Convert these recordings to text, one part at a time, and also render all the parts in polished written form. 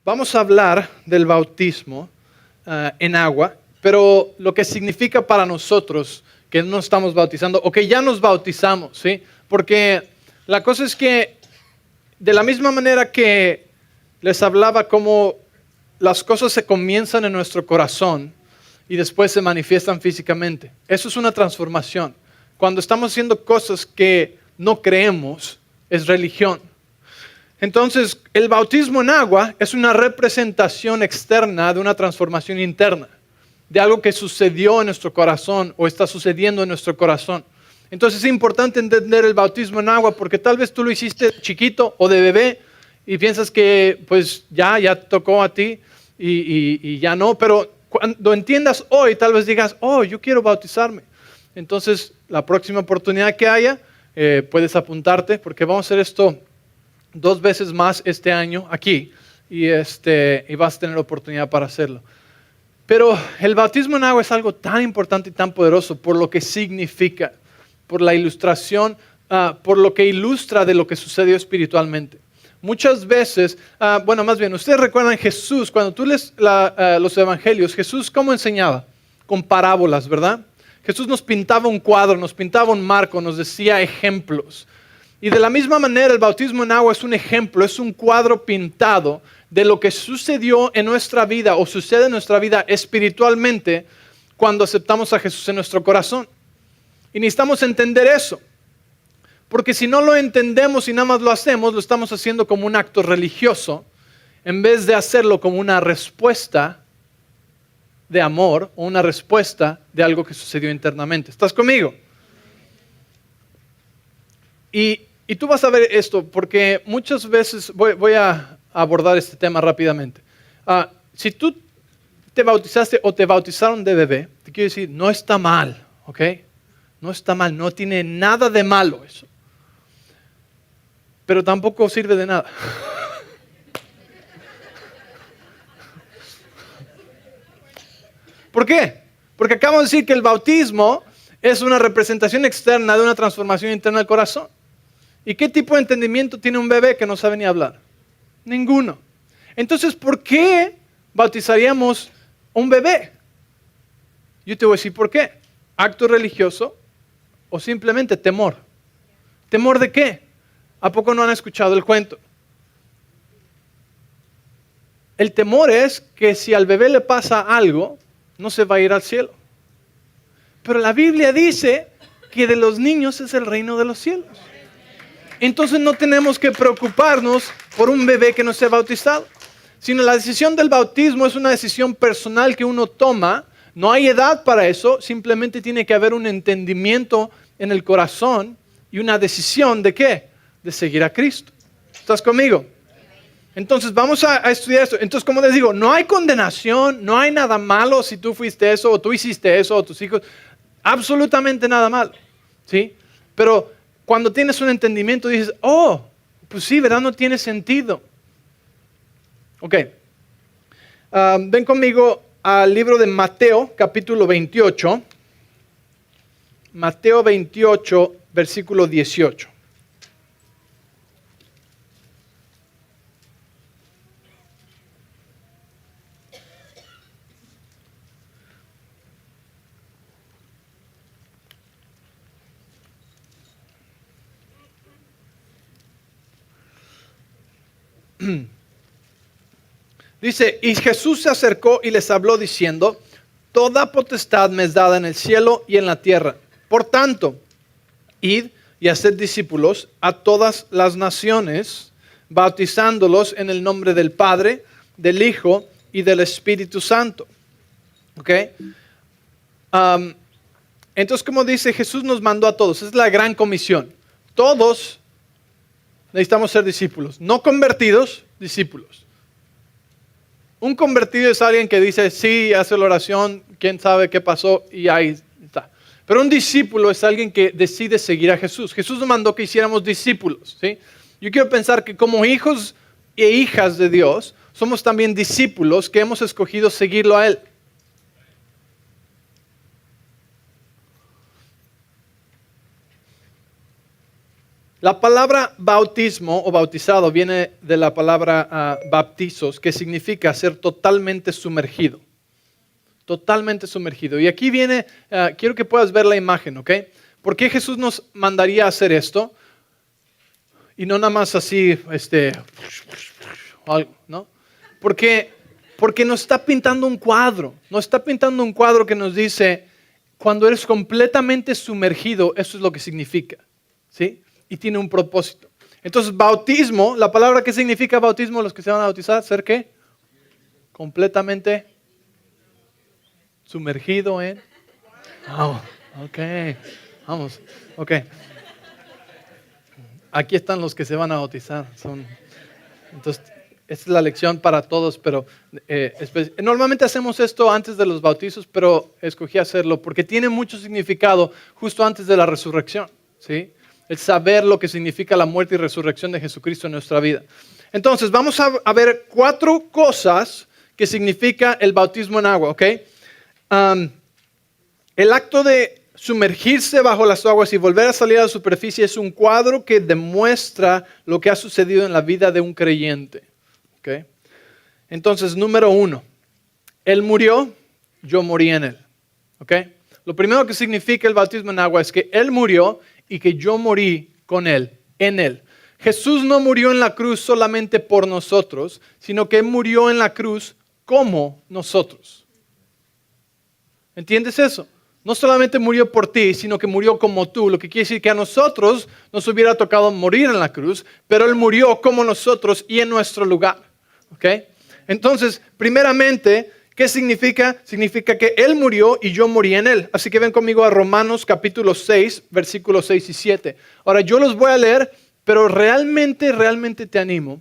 Vamos a hablar del bautismo en agua, pero lo que significa para nosotros que no estamos bautizando o que ya nos bautizamos, ¿sí? Porque la cosa es que de la misma manera que les hablaba cómo las cosas se comienzan en nuestro corazón y después se manifiestan físicamente. Eso es una transformación. Cuando estamos haciendo cosas que no creemos, es religión. Entonces, el bautismo en agua es una representación externa de una transformación interna, de algo que sucedió en nuestro corazón o está sucediendo en nuestro corazón. Entonces es importante entender el bautismo en agua porque tal vez tú lo hiciste chiquito o de bebé y piensas que pues ya tocó a ti y ya no, pero cuando entiendas hoy tal vez digas, oh, yo quiero bautizarme. Entonces la próxima oportunidad que haya puedes apuntarte porque vamos a hacer esto 2 veces más este año aquí y vas a tener oportunidad para hacerlo. Pero el bautismo en agua es algo tan importante y tan poderoso por lo que significa, por la ilustración, por lo que ilustra de lo que sucedió espiritualmente. Muchas veces, más bien, ustedes recuerdan Jesús, cuando tú lees los evangelios, Jesús ¿cómo enseñaba? Con parábolas, ¿verdad? Jesús nos pintaba un cuadro, nos pintaba un marco, nos decía ejemplos. Y de la misma manera el bautismo en agua es un ejemplo, es un cuadro pintado de lo que sucedió en nuestra vida o sucede en nuestra vida espiritualmente cuando aceptamos a Jesús en nuestro corazón. Y necesitamos entender eso, porque si no lo entendemos y nada más lo hacemos, lo estamos haciendo como un acto religioso en vez de hacerlo como una respuesta de amor o una respuesta de algo que sucedió internamente. ¿Estás conmigo? Y tú vas a ver esto, porque muchas veces, voy a abordar este tema rápidamente. Si tú te bautizaste o te bautizaron de bebé, te quiero decir, no está mal, ¿ok? No está mal, no tiene nada de malo eso. Pero tampoco sirve de nada. ¿Por qué? Porque acabo de decir que el bautismo es una representación externa de una transformación interna del corazón. ¿Y qué tipo de entendimiento tiene un bebé que no sabe ni hablar? Ninguno. Entonces, ¿por qué bautizaríamos un bebé? Yo te voy a decir por qué. ¿Acto religioso o simplemente temor? ¿Temor de qué? ¿A poco no han escuchado el cuento? El temor es que si al bebé le pasa algo, no se va a ir al cielo. Pero la Biblia dice que de los niños es el reino de los cielos. Entonces no tenemos que preocuparnos por un bebé que no sea bautizado, sino la decisión del bautismo es una decisión personal que uno toma. No hay edad para eso, simplemente tiene que haber un entendimiento en el corazón y una decisión ¿de qué? De seguir a Cristo. ¿Estás conmigo? Entonces vamos a estudiar esto. Entonces, como les digo, no hay condenación, no hay nada malo si tú fuiste eso o tú hiciste eso o tus hijos. Absolutamente nada malo, ¿sí? Pero cuando tienes un entendimiento dices, oh, pues sí, ¿verdad? No tiene sentido. Ok. Ven conmigo al libro de Mateo, capítulo 28. Mateo 28, versículo 18. Dice, y Jesús se acercó y les habló diciendo, toda potestad me es dada en el cielo y en la tierra. Por tanto, id y haced discípulos a todas las naciones, bautizándolos en el nombre del Padre, del Hijo y del Espíritu Santo. ¿Ok? Entonces, como dice, Jesús nos mandó a todos. Es la gran comisión. Todos necesitamos ser discípulos. No convertidos, discípulos. Un convertido es alguien que dice, sí, hace la oración, quién sabe qué pasó y ahí está. Pero un discípulo es alguien que decide seguir a Jesús. Jesús nos mandó que hiciéramos discípulos, ¿sí? Yo quiero pensar que como hijos e hijas de Dios, somos también discípulos que hemos escogido seguirlo a Él. La palabra bautismo o bautizado viene de la palabra baptizos, que significa ser totalmente sumergido. Totalmente sumergido. Y aquí viene, quiero que puedas ver la imagen, ¿ok? ¿Por qué Jesús nos mandaría a hacer esto? Y no nada más así, ¿no? Porque nos está pintando un cuadro. Nos está pintando un cuadro que nos dice, cuando eres completamente sumergido, eso es lo que significa, ¿sí? Y tiene un propósito. Entonces, bautismo, la palabra que significa bautismo, los que se van a bautizar, ¿ser qué? Completamente sumergido en... Oh, ok, vamos, ok. Aquí están los que se van a bautizar. Entonces, esta es la lección para todos, pero normalmente hacemos esto antes de los bautizos, pero escogí hacerlo porque tiene mucho significado justo antes de la resurrección, ¿sí? El saber lo que significa la muerte y resurrección de Jesucristo en nuestra vida. Entonces, vamos a ver 4 cosas que significa el bautismo en agua, ¿ok? El acto de sumergirse bajo las aguas y volver a salir a la superficie es un cuadro que demuestra lo que ha sucedido en la vida de un creyente. ¿Okay? Entonces, número 1, Él murió, yo morí en Él. ¿Okay? Lo primero que significa el bautismo en agua es que Él murió y que yo morí con Él, en Él. Jesús no murió en la cruz solamente por nosotros, sino que murió en la cruz como nosotros. ¿Entiendes eso? No solamente murió por ti, sino que murió como tú, lo que quiere decir que a nosotros nos hubiera tocado morir en la cruz, pero Él murió como nosotros y en nuestro lugar. ¿Okay? Entonces, primeramente, ¿qué significa? Significa que Él murió y yo morí en Él. Así que ven conmigo a Romanos capítulo 6, versículos 6 y 7. Ahora, yo los voy a leer, pero realmente te animo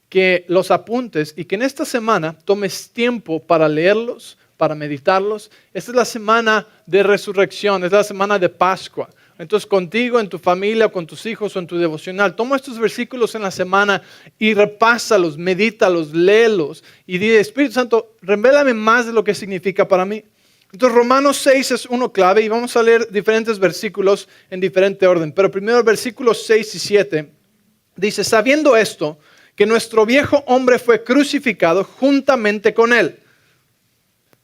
que los apuntes y que en esta semana tomes tiempo para leerlos, para meditarlos. Esta es la semana de resurrección, es la semana de Pascua. Entonces contigo, en tu familia, con tus hijos o en tu devocional, toma estos versículos en la semana y repásalos, medítalos, léelos y dile, Espíritu Santo, revélame más de lo que significa para mí. Entonces Romanos 6 es uno clave y vamos a leer diferentes versículos en diferente orden. Pero primero el versículo 6 y 7 dice, sabiendo esto, que nuestro viejo hombre fue crucificado juntamente con él,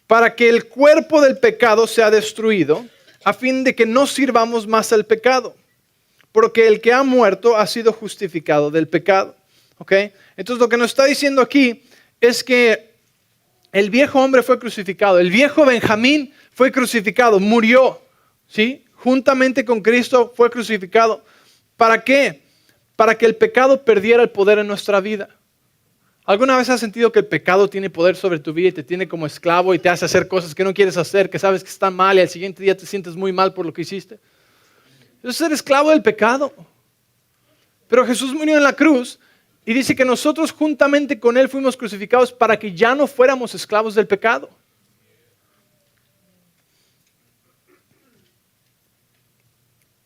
para que el cuerpo del pecado sea destruido, a fin de que no sirvamos más al pecado, porque el que ha muerto ha sido justificado del pecado. ¿Okay? Entonces lo que nos está diciendo aquí es que el viejo hombre fue crucificado, el viejo Benjamín fue crucificado, murió, ¿sí? Juntamente con Cristo fue crucificado. ¿Para qué? Para que el pecado perdiera el poder en nuestra vida. ¿Alguna vez has sentido que el pecado tiene poder sobre tu vida y te tiene como esclavo y te hace hacer cosas que no quieres hacer, que sabes que están mal y al siguiente día te sientes muy mal por lo que hiciste? Eso es ser esclavo del pecado. Pero Jesús murió en la cruz y dice que nosotros juntamente con Él fuimos crucificados para que ya no fuéramos esclavos del pecado.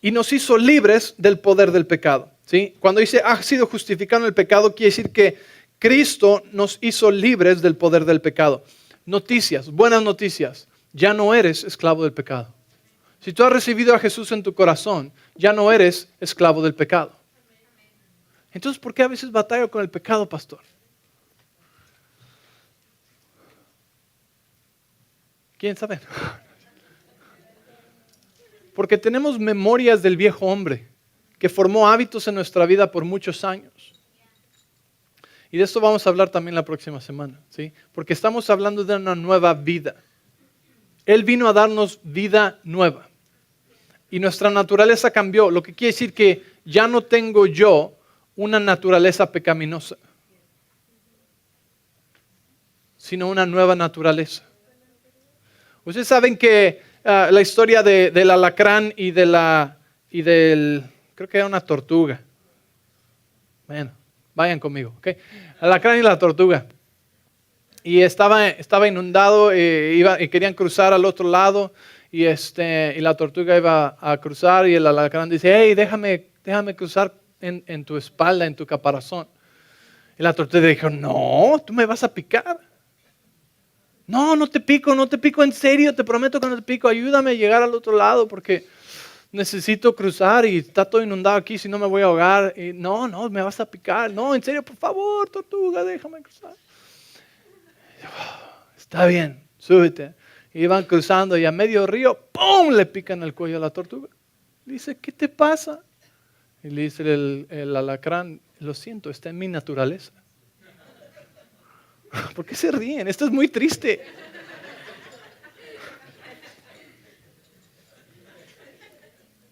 Y nos hizo libres del poder del pecado. ¿Sí? Cuando dice ha sido justificado en el pecado, quiere decir que Cristo nos hizo libres del poder del pecado. Noticias, buenas noticias. Ya no eres esclavo del pecado. Si tú has recibido a Jesús en tu corazón, ya no eres esclavo del pecado. Entonces, ¿por qué a veces batallo con el pecado, pastor? ¿Quién sabe? Porque tenemos memorias del viejo hombre que formó hábitos en nuestra vida por muchos años. Y de esto vamos a hablar también la próxima semana, ¿sí? Porque estamos hablando de una nueva vida. Él vino a darnos vida nueva. Y nuestra naturaleza cambió, lo que quiere decir que ya no tengo yo una naturaleza pecaminosa, sino una nueva naturaleza. Ustedes saben que la historia del alacrán y creo que era una tortuga. Bueno, vayan conmigo, ¿ok? El alacrán y la tortuga. Y estaba inundado y querían cruzar al otro lado y la tortuga iba a cruzar y el alacrán dice, hey, déjame cruzar en tu espalda, en tu caparazón. Y la tortuga dijo, no, tú me vas a picar. No te pico en serio, te prometo que no te pico, ayúdame a llegar al otro lado porque necesito cruzar y está todo inundado aquí, si no me voy a ahogar. Y, no, me vas a picar. No, en serio, por favor, tortuga, déjame cruzar. Está bien, súbete. Y van cruzando y a medio río, ¡pum!, le pican el cuello a la tortuga. Dice, ¿qué te pasa? Y le dice el alacrán, lo siento, está en mi naturaleza. ¿Por qué se ríen? Esto es muy triste.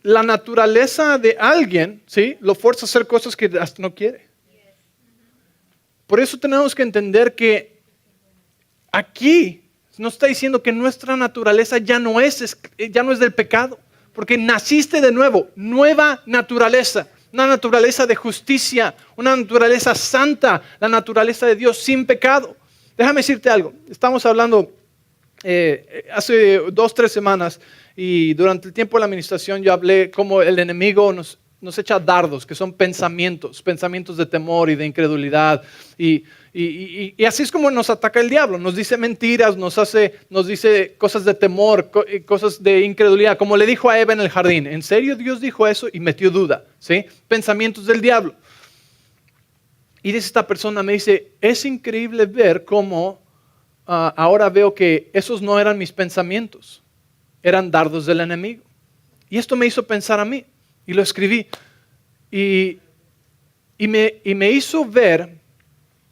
La naturaleza de alguien, ¿sí?, lo fuerza a hacer cosas que hasta no quiere. Por eso tenemos que entender que aquí nos está diciendo que nuestra naturaleza ya no es del pecado, porque naciste de nuevo, nueva naturaleza, una naturaleza de justicia, una naturaleza santa, la naturaleza de Dios sin pecado. Déjame decirte algo, estamos hablando hace 2-3 semanas y durante el tiempo de la administración yo hablé cómo el enemigo nos echa dardos, que son pensamientos de temor y de incredulidad. Y así es como nos ataca el diablo. Nos dice mentiras, nos dice cosas de temor, cosas de incredulidad. Como le dijo a Eva en el jardín, ¿en serio Dios dijo eso? Y metió duda, ¿sí? Pensamientos del diablo. Y dice esta persona, me dice, es increíble ver cómo ahora veo que esos no eran mis pensamientos, eran dardos del enemigo. Y esto me hizo pensar a mí. Y lo escribí. Y me hizo ver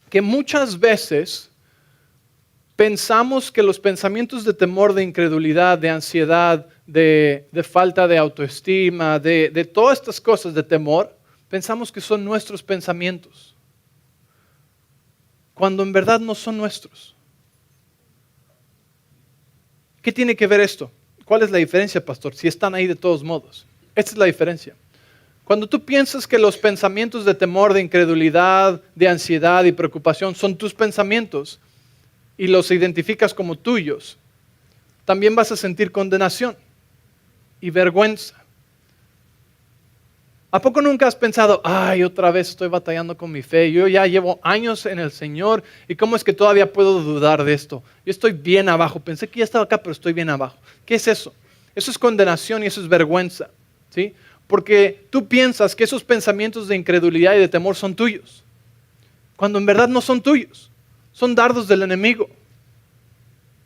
que muchas veces pensamos que los pensamientos de temor, de incredulidad, de ansiedad, de falta de autoestima, de todas estas cosas de temor, pensamos que son nuestros pensamientos, cuando en verdad no son nuestros. ¿Qué tiene que ver esto? ¿Cuál es la diferencia, pastor? Si están ahí de todos modos. Esta es la diferencia. Cuando tú piensas que los pensamientos de temor, de incredulidad, de ansiedad y preocupación son tus pensamientos y los identificas como tuyos, también vas a sentir condenación y vergüenza. ¿A poco nunca has pensado, ay, otra vez estoy batallando con mi fe? Yo ya llevo años en el Señor y ¿cómo es que todavía puedo dudar de esto? Yo estoy bien abajo. Pensé que ya estaba acá, pero estoy bien abajo. ¿Qué es eso? Eso es condenación y eso es vergüenza, ¿sí? Porque tú piensas que esos pensamientos de incredulidad y de temor son tuyos, cuando en verdad no son tuyos, son dardos del enemigo.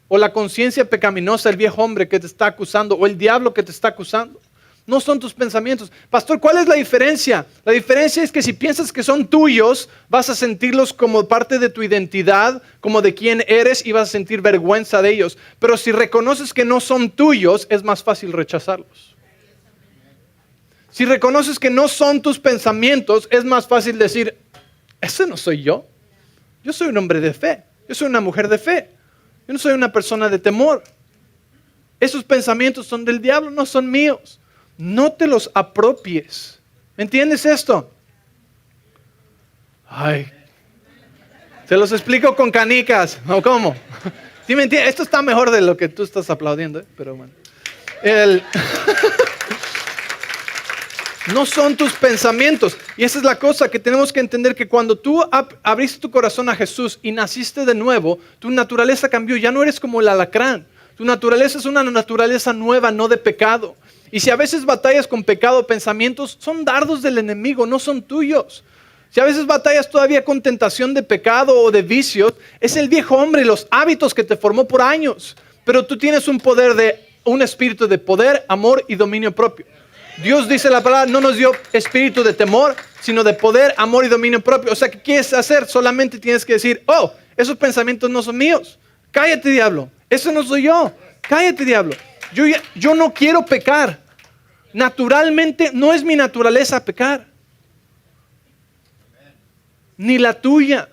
O la conciencia pecaminosa, el viejo hombre que te está acusando, o el diablo que te está acusando. No son tus pensamientos. Pastor, ¿cuál es la diferencia? La diferencia es que si piensas que son tuyos, vas a sentirlos como parte de tu identidad, como de quién eres, y vas a sentir vergüenza de ellos. Pero si reconoces que no son tuyos, es más fácil rechazarlos. Si reconoces que no son tus pensamientos, es más fácil decir, ese no soy yo. Yo soy un hombre de fe. Yo soy una mujer de fe. Yo no soy una persona de temor. Esos pensamientos son del diablo, no son míos. No te los apropies. ¿Me entiendes esto? Ay, se los explico con canicas. ¿O cómo? ¿Sí me entiendes? Esto está mejor de lo que tú estás aplaudiendo, ¿eh? Pero bueno. No son tus pensamientos. Y esa es la cosa que tenemos que entender, que cuando tú abriste tu corazón a Jesús y naciste de nuevo, tu naturaleza cambió. Ya no eres como el alacrán. Tu naturaleza es una naturaleza nueva, no de pecado. Y si a veces batallas con pecado, pensamientos, son dardos del enemigo, no son tuyos. Si a veces batallas todavía con tentación de pecado o de vicios, es el viejo hombre y los hábitos que te formó por años. Pero tú tienes un espíritu de poder, amor y dominio propio. Dios dice la palabra, no nos dio espíritu de temor, sino de poder, amor y dominio propio. O sea, ¿qué quieres hacer? Solamente tienes que decir, oh, esos pensamientos no son míos. Cállate, diablo. Eso no soy yo. Cállate, diablo. Yo no quiero pecar. Naturalmente, no es mi naturaleza pecar. Ni la tuya.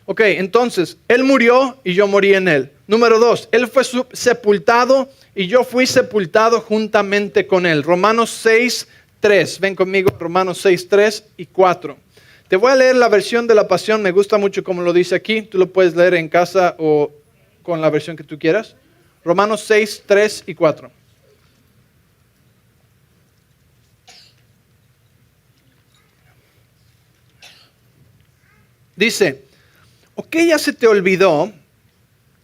Ok, entonces, Él murió y yo morí en Él. Número 2, Él fue sepultado y yo fui sepultado juntamente con Él. Romanos 6:3. Ven conmigo, Romanos 6:3 y 4. Te voy a leer la versión de la Pasión. Me gusta mucho como lo dice aquí. Tú lo puedes leer en casa o con la versión que tú quieras. Romanos 6:3 y 4. Dice, ¿o qué ya se te olvidó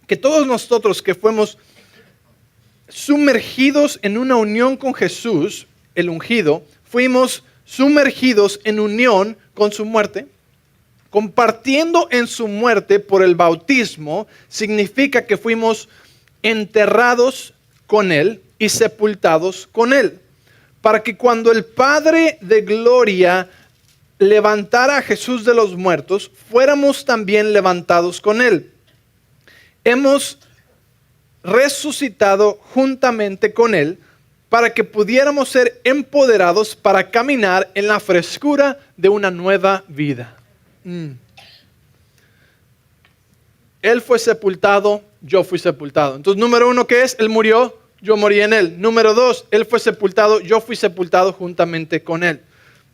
que todos nosotros que fuimos sumergidos en una unión con Jesús, el ungido, fuimos sumergidos en unión con su muerte, compartiendo en su muerte por el bautismo, significa que fuimos enterrados con Él y sepultados con Él, para que cuando el Padre de gloria levantara a Jesús de los muertos, fuéramos también levantados con Él. Hemos resucitado juntamente con Él para que pudiéramos ser empoderados para caminar en la frescura de una nueva vida. Él fue sepultado, yo fui sepultado. Entonces, número 1, ¿qué es? Él murió, yo morí en Él. Número 2, Él fue sepultado, yo fui sepultado juntamente con Él.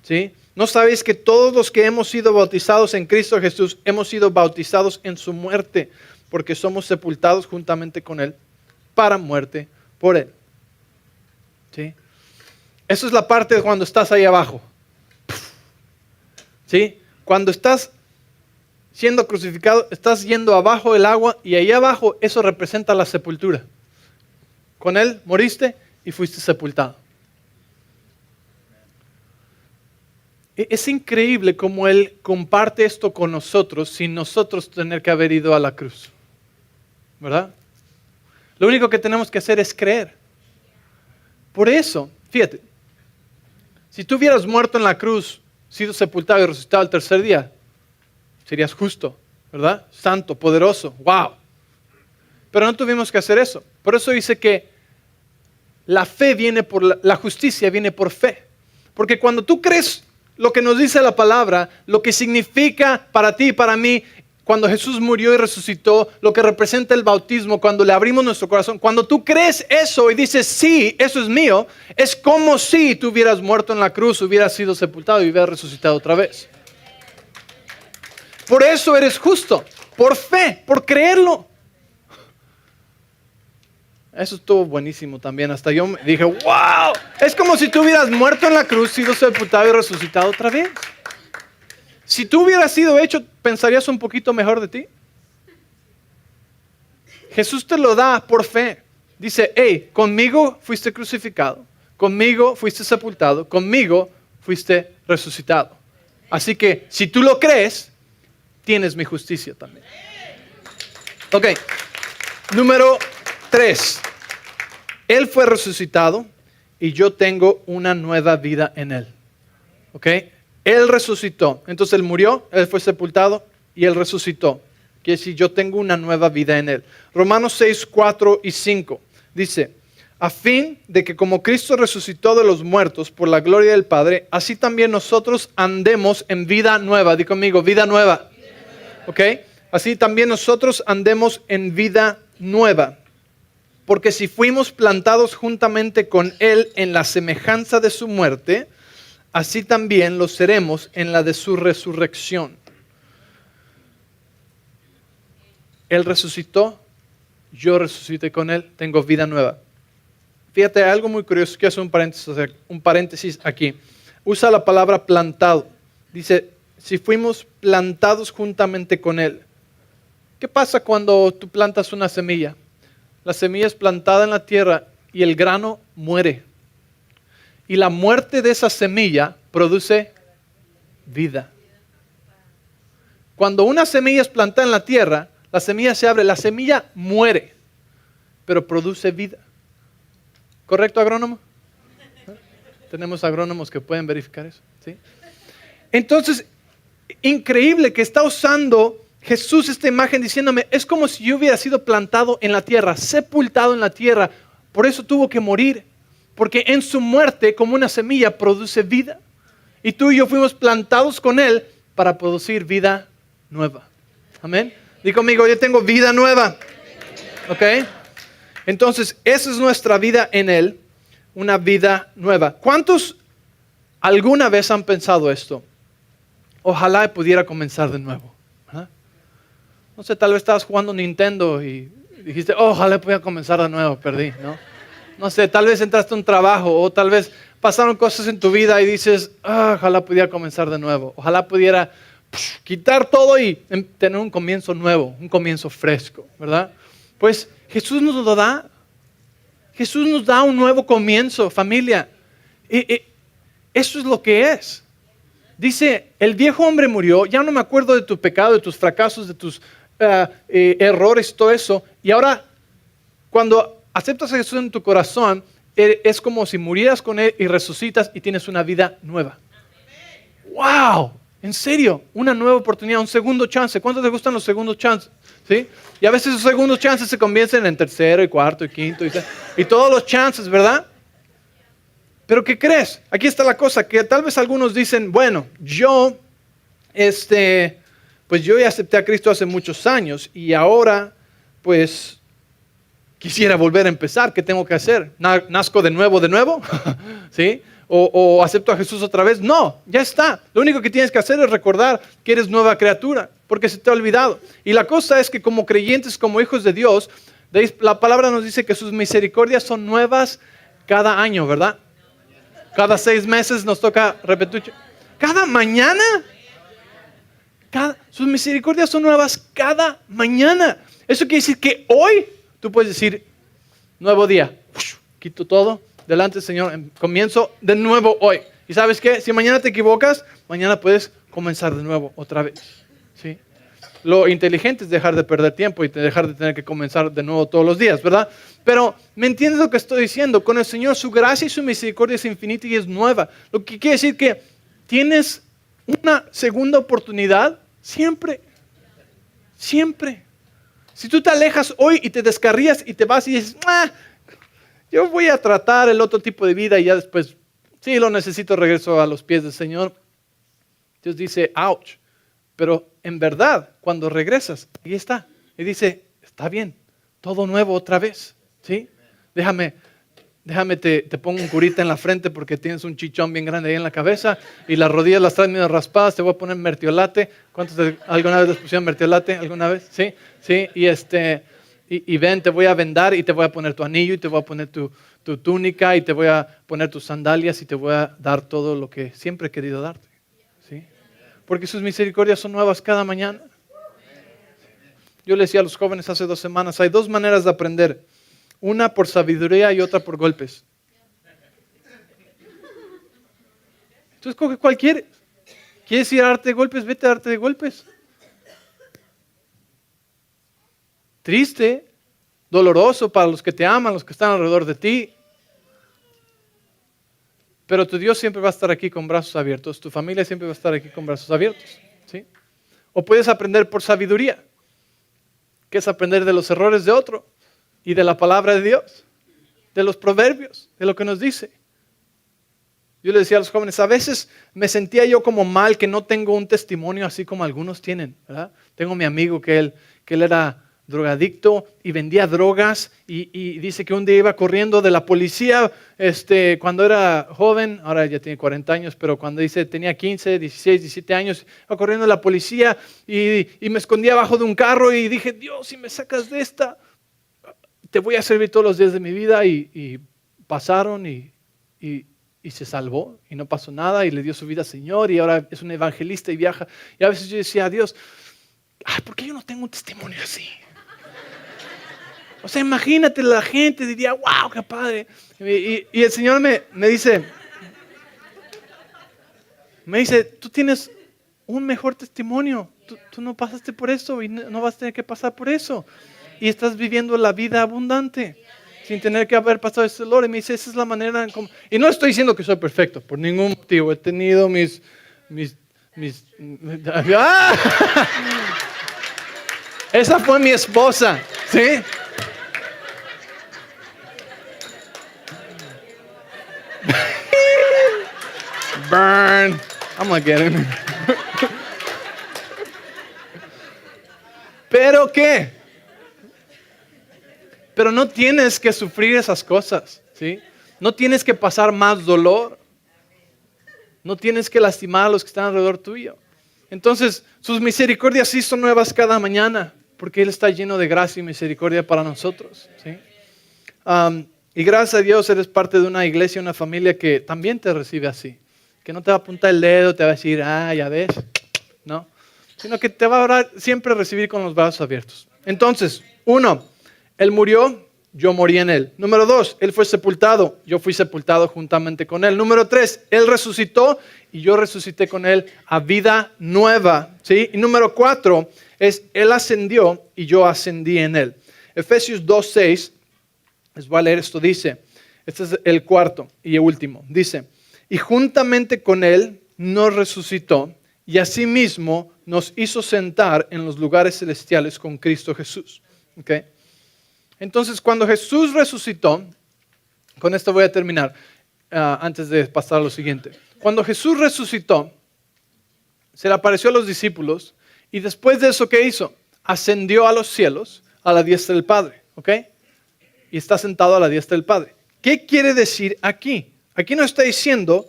¿Sí? ¿No sabéis que todos los que hemos sido bautizados en Cristo Jesús hemos sido bautizados en su muerte? Porque somos sepultados juntamente con Él para muerte por Él. ¿Sí? Eso es la parte de cuando estás ahí abajo. ¿Sí? Cuando estás siendo crucificado, estás yendo abajo del agua y ahí abajo eso representa la sepultura. Con Él moriste y fuiste sepultado. Es increíble cómo Él comparte esto con nosotros sin nosotros tener que haber ido a la cruz. ¿Verdad? Lo único que tenemos que hacer es creer. Por eso, fíjate, si tú hubieras muerto en la cruz, sido sepultado y resucitado al tercer día, serías justo, ¿verdad? Santo, poderoso, wow. Pero no tuvimos que hacer eso. Por eso dice que la fe viene por la justicia viene por fe. Porque cuando tú crees lo que nos dice la palabra, lo que significa para ti y para mí, cuando Jesús murió y resucitó, lo que representa el bautismo, cuando le abrimos nuestro corazón, cuando tú crees eso y dices, sí, eso es mío, es como si tú hubieras muerto en la cruz, hubieras sido sepultado y hubieras resucitado otra vez. Por eso eres justo, por fe, por creerlo. Eso estuvo buenísimo también, hasta yo dije, wow, es como si tú hubieras muerto en la cruz, sido sepultado y resucitado otra vez. Si tú hubieras sido hecho, ¿pensarías un poquito mejor de ti? Jesús te lo da por fe. Dice, hey, conmigo fuiste crucificado, conmigo fuiste sepultado, conmigo fuiste resucitado. Así que si tú lo crees, tienes mi justicia también. Ok, número 3. Él fue resucitado y yo tengo una nueva vida en Él. Ok. Él resucitó, entonces Él murió, Él fue sepultado y Él resucitó. Quiere decir, yo tengo una nueva vida en Él. Romanos 6, 4 y 5 dice, a fin de que como Cristo resucitó de los muertos por la gloria del Padre, así también nosotros andemos en vida nueva. Di conmigo, vida nueva. ¿Ok? Así también nosotros andemos en vida nueva. Porque si fuimos plantados juntamente con Él en la semejanza de su muerte, así también lo seremos en la de su resurrección. Él resucitó, yo resucité con Él, tengo vida nueva. Fíjate, hay algo muy curioso, quiero hacer un paréntesis aquí. Usa la palabra plantado. Dice, si fuimos plantados juntamente con Él. ¿Qué pasa cuando tú plantas una semilla? La semilla es plantada en la tierra y el grano muere. Y la muerte de esa semilla produce vida. Cuando una semilla es plantada en la tierra, la semilla se abre, la semilla muere, pero produce vida. ¿Correcto, agrónomo? Tenemos agrónomos que pueden verificar eso. ¿Sí? Entonces, increíble que está usando Jesús esta imagen diciéndome, es como si yo hubiera sido plantado en la tierra, sepultado en la tierra, por eso tuvo que morir. Porque en su muerte, como una semilla, produce vida. Y tú y yo fuimos plantados con Él para producir vida nueva. Amén. Di conmigo, yo tengo vida nueva. ¿Ok? Entonces, esa es nuestra vida en Él. Una vida nueva. ¿Cuántos alguna vez han pensado esto? Ojalá pudiera comenzar de nuevo. ¿Ah? No sé, tal vez estabas jugando Nintendo y dijiste, ojalá pudiera comenzar de nuevo, perdí, ¿no? No sé, tal vez entraste a un trabajo o tal vez pasaron cosas en tu vida y dices, ojalá pudiera comenzar de nuevo. Ojalá pudiera quitar todo y tener un comienzo nuevo, un comienzo fresco, ¿verdad? Pues Jesús nos lo da. Jesús nos da un nuevo comienzo, familia. Eso es lo que es. Dice, el viejo hombre murió, ya no me acuerdo de tu pecado, de tus fracasos, de tus errores, todo eso. Y ahora, cuando aceptas a Jesús en tu corazón, es como si murieras con Él y resucitas y tienes una vida nueva. ¡Wow! En serio, una nueva oportunidad, un segundo chance. ¿Cuántos te gustan los segundos chances? ¿Sí? Y a veces esos segundos chances se convierten en tercero y cuarto y quinto y todos los chances, ¿verdad? Pero ¿qué crees? Aquí está la cosa, que tal vez algunos dicen, bueno, pues yo ya acepté a Cristo hace muchos años y ahora, pues, quisiera volver a empezar. ¿Qué tengo que hacer? ¿Nazco de nuevo? ¿Sí? ¿O acepto a Jesús otra vez? No, ya está. Lo único que tienes que hacer es recordar que eres nueva criatura, porque se te ha olvidado. Y la cosa es que como creyentes, como hijos de Dios, la palabra nos dice que sus misericordias son nuevas cada año, ¿verdad? Cada 6 meses nos toca repetir. ¿Cada mañana? Sus misericordias son nuevas cada mañana. Eso quiere decir que hoy tú puedes decir, nuevo día. Quito todo. Delante, Señor, comienzo de nuevo hoy. ¿Y sabes qué? Si mañana te equivocas, mañana puedes comenzar de nuevo otra vez. ¿Sí? Lo inteligente es dejar de perder tiempo y dejar de tener que comenzar de nuevo todos los días, ¿verdad? Pero, ¿me entiendes lo que estoy diciendo? Con el Señor, su gracia y su misericordia es infinita y es nueva. Lo que quiere decir que tienes una segunda oportunidad siempre. Siempre. Si tú te alejas hoy y te descarrías y te vas y dices, yo voy a tratar el otro tipo de vida y ya después, sí, lo necesito, regreso a los pies del Señor. Dios dice, ouch. Pero en verdad, cuando regresas, ahí está. Y dice, está bien, todo nuevo otra vez. ¿Sí? Déjame te pongo un curita en la frente porque tienes un chichón bien grande ahí en la cabeza y las rodillas las traes medio raspadas, te voy a poner mertiolate. ¿Cuántos alguna vez les pusieron mertiolate? ¿Alguna vez? Sí, sí. Y ven, te voy a vendar y te voy a poner tu anillo y te voy a poner tu túnica y te voy a poner tus sandalias y te voy a dar todo lo que siempre he querido darte. ¿Sí? Porque sus misericordias son nuevas cada mañana. Yo le decía a los jóvenes hace 2 semanas, hay 2 maneras de aprender. Una por sabiduría y otra por golpes. Entonces coge cuál quieres. ¿Quieres ir a darte golpes? Vete a darte de golpes. Triste, doloroso para los que te aman, los que están alrededor de ti. Pero tu Dios siempre va a estar aquí con brazos abiertos. Tu familia siempre va a estar aquí con brazos abiertos. ¿Sí? O puedes aprender por sabiduría, que es aprender de los errores de otro y de la palabra de Dios, de los proverbios, de lo que nos dice. Yo le decía a los jóvenes, a veces me sentía yo como mal que no tengo un testimonio así como algunos tienen, ¿verdad? Tengo mi amigo que él era drogadicto y vendía drogas y dice que un día iba corriendo de la policía cuando era joven, ahora ya tiene 40 años, pero cuando tenía 15, 16, 17 años, iba corriendo de la policía y me escondía abajo de un carro y dije, Dios, si me sacas de esta, te voy a servir todos los días de mi vida y pasaron y se salvó y no pasó nada y le dio su vida al Señor y ahora es un evangelista y viaja. Y a veces yo decía a Dios, ¿por qué yo no tengo un testimonio así? O sea, imagínate, la gente diría, wow, qué padre. Y el Señor me dice, tú tienes un mejor testimonio. Tú no pasaste por eso y no vas a tener que pasar por eso. Y estás viviendo la vida abundante sin tener que haber pasado ese dolor. Y me dice, esa es la manera en cómo... Y no estoy diciendo que soy perfecto, por ningún motivo. He tenido mis Esa fue mi esposa, ¿sí? Burn. I'm gonna get him. ¿Pero qué? Pero no tienes que sufrir esas cosas, ¿sí? No tienes que pasar más dolor. No tienes que lastimar a los que están alrededor tuyo. Entonces, sus misericordias sí son nuevas cada mañana, porque Él está lleno de gracia y misericordia para nosotros, ¿sí? Y gracias a Dios eres parte de una iglesia, una familia que también te recibe así. Que no te va a apuntar el dedo, te va a decir, ya ves, no. Sino que te va a siempre recibir con los brazos abiertos. Entonces, 1, Él murió yo morí en Él. Número 2, Él fue sepultado, yo fui sepultado juntamente con Él. Número 3, Él resucitó y yo resucité con Él a vida nueva. ¿Sí? Y número 4 es Él ascendió y yo ascendí en Él. Efesios 2:6, les voy a leer esto, dice, este es el cuarto y último, dice, y juntamente con Él nos resucitó y asimismo nos hizo sentar en los lugares celestiales con Cristo Jesús. ¿Okay? Entonces, cuando Jesús resucitó, con esto voy a terminar, antes de pasar a lo siguiente. Cuando Jesús resucitó, se le apareció a los discípulos y después de eso, ¿qué hizo? Ascendió a los cielos, a la diestra del Padre. ¿Ok? Y está sentado a la diestra del Padre. ¿Qué quiere decir aquí? Aquí nos está diciendo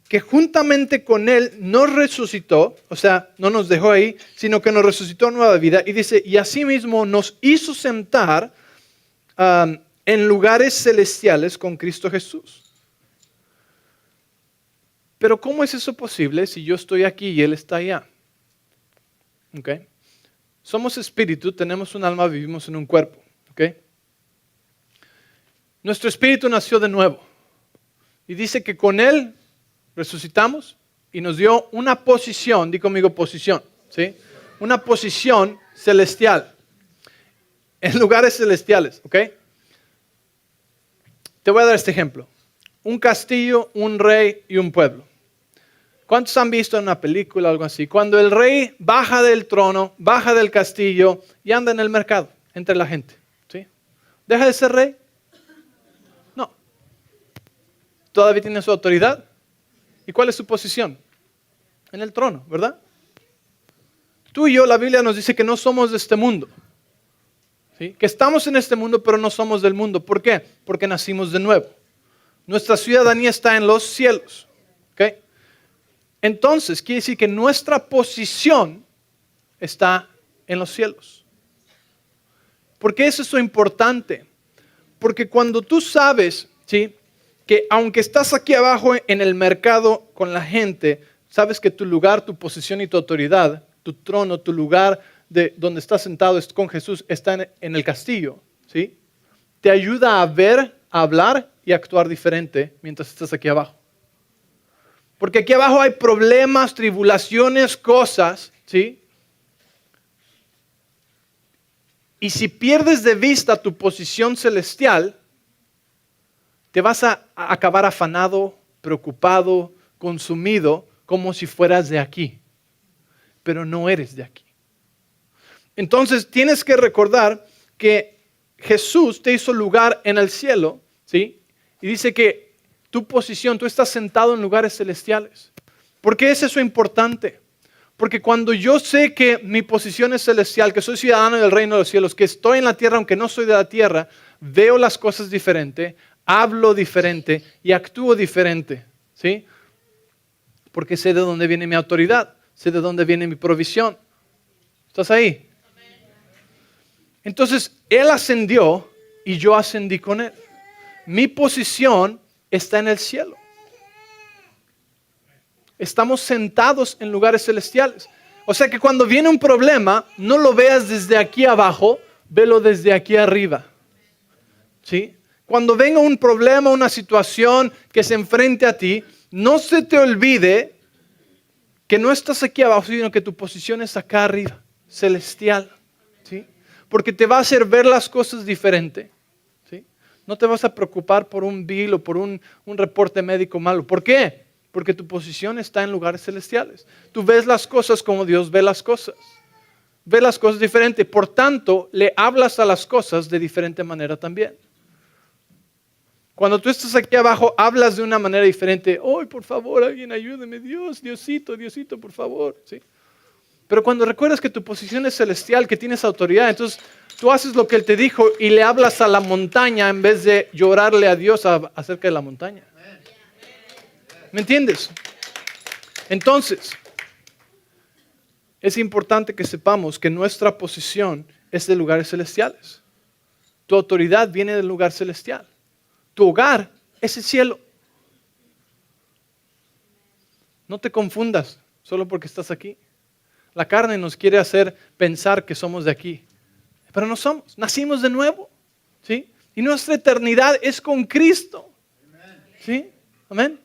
que juntamente con Él nos resucitó, o sea, no nos dejó ahí, sino que nos resucitó a nueva vida. Y dice, y asimismo nos hizo sentar en lugares celestiales con Cristo Jesús. Pero ¿cómo es eso posible si yo estoy aquí y Él está allá? ¿Okay? Somos espíritu, tenemos un alma, vivimos en un cuerpo. ¿Okay? Nuestro espíritu nació de nuevo. Y dice que con Él resucitamos y nos dio una posición, di conmigo posición, ¿sí? Una posición celestial, en lugares celestiales, ¿ok? Te voy a dar este ejemplo. Un castillo, un rey y un pueblo. ¿Cuántos han visto en una película o algo así? Cuando el rey baja del trono, baja del castillo y anda en el mercado, entre la gente, ¿sí? ¿Deja de ser rey? No. ¿Todavía tiene su autoridad? ¿Y cuál es su posición? En el trono, ¿verdad? Tú y yo, la Biblia nos dice que no somos de este mundo. ¿Sí? Que estamos en este mundo, pero no somos del mundo. ¿Por qué? Porque nacimos de nuevo. Nuestra ciudadanía está en los cielos. ¿Okay? Entonces, quiere decir que nuestra posición está en los cielos. ¿Por qué es eso importante? Porque cuando tú sabes, ¿sí?, que aunque estás aquí abajo en el mercado con la gente, sabes que tu lugar, tu posición y tu autoridad, tu trono, tu lugar de donde estás sentado con Jesús está en el castillo, ¿sí? Te ayuda a ver, a hablar y a actuar diferente mientras estás aquí abajo. Porque aquí abajo hay problemas, tribulaciones, cosas, ¿sí? Y si pierdes de vista tu posición celestial, te vas a acabar afanado, preocupado, consumido, como si fueras de aquí. Pero no eres de aquí. Entonces tienes que recordar que Jesús te hizo lugar en el cielo, ¿sí? Y dice que tu posición, tú estás sentado en lugares celestiales. ¿Por qué es eso importante? Porque cuando yo sé que mi posición es celestial, que soy ciudadano del reino de los cielos, que estoy en la tierra aunque no soy de la tierra, veo las cosas diferente, hablo diferente y actúo diferente, ¿sí? Porque sé de dónde viene mi autoridad, sé de dónde viene mi provisión. ¿Estás ahí? Entonces, Él ascendió y yo ascendí con Él. Mi posición está en el cielo. Estamos sentados en lugares celestiales. O sea que cuando viene un problema, no lo veas desde aquí abajo, velo desde aquí arriba. ¿Sí? Cuando venga un problema, una situación que se enfrente a ti, no se te olvide que no estás aquí abajo, sino que tu posición es acá arriba, celestial. ¿Sí? Porque te va a hacer ver las cosas diferente. ¿Sí? No te vas a preocupar por un bill o por un reporte médico malo. ¿Por qué? Porque tu posición está en lugares celestiales. Tú ves las cosas como Dios ve las cosas. Ve las cosas diferente. Por tanto, le hablas a las cosas de diferente manera también. Cuando tú estás aquí abajo, hablas de una manera diferente. ¡Ay, por favor, alguien ayúdeme! Dios, Diosito, Diosito, por favor. ¿Sí? Pero cuando recuerdas que tu posición es celestial, que tienes autoridad, entonces tú haces lo que Él te dijo y le hablas a la montaña en vez de llorarle a Dios acerca de la montaña. ¿Me entiendes? Entonces, es importante que sepamos que nuestra posición es de lugares celestiales. Tu autoridad viene del lugar celestial. Tu hogar es el cielo. No te confundas solo porque estás aquí. La carne nos quiere hacer pensar que somos de aquí, pero no somos. Nacimos de nuevo, ¿sí? Y nuestra eternidad es con Cristo. ¿Sí? Amén.